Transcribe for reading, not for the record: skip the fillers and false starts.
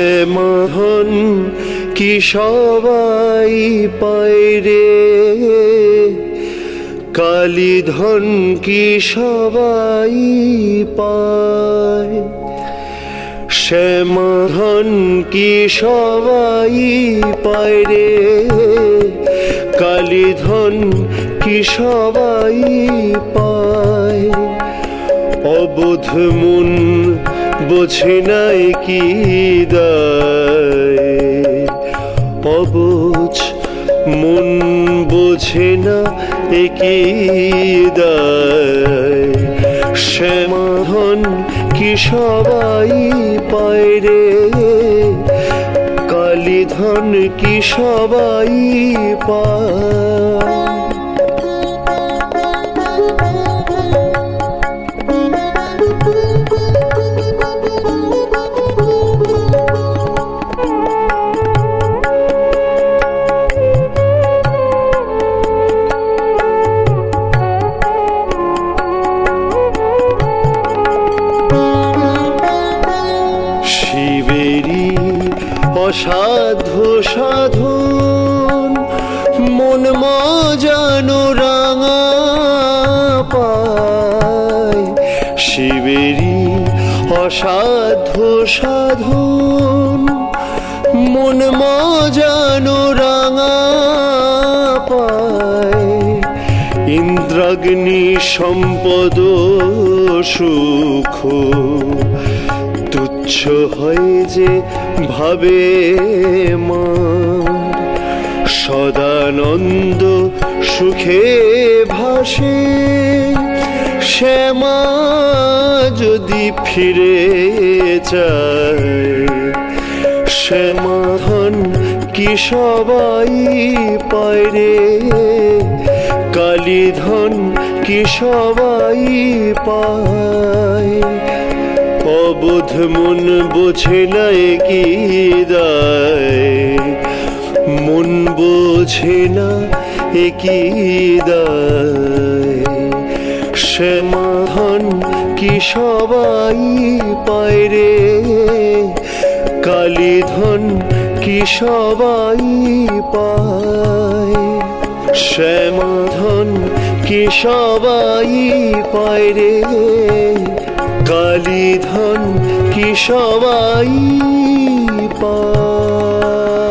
শ্যামধন কি সবাই পায় রে, কালীধন কি সবাই পায়। শ্যামধন কি সবাই পায় রে, কালীধন কি সবাই পায়। অবোধ মন বোঝে নাই কি দায়, অবুঝ মন বোঝে না কি দায়। শ্যামধন কি সবাই পায় রে, কালীধন কি সবাই পায়। শিবেরই অসাধ্য সাধন মন মজানো রাঙা পায়। শিবেরই অসাধ্য সাধন মন মজানো রাঙা পায়। ইন্দ্রাগ্নি সম্পদ সুখ তুচ্ছ হয় যে ভাবে মন, সদানন্দ সুখে ভাসে। শ্যামা যদি ফিরে যায়, শ্যামধন কি সবাই পায় রে, কালীধন কি সবাই পায়। অবোধ মন বোঝে নাই কি দায়, মন বোঝে না কি দায়। শ্যামধন কি সবাই পায় রে, কালীধন কি সবাই পায়। শ্যামধন কি সবাই পায় রে, কালীধন কি সবাই পায়।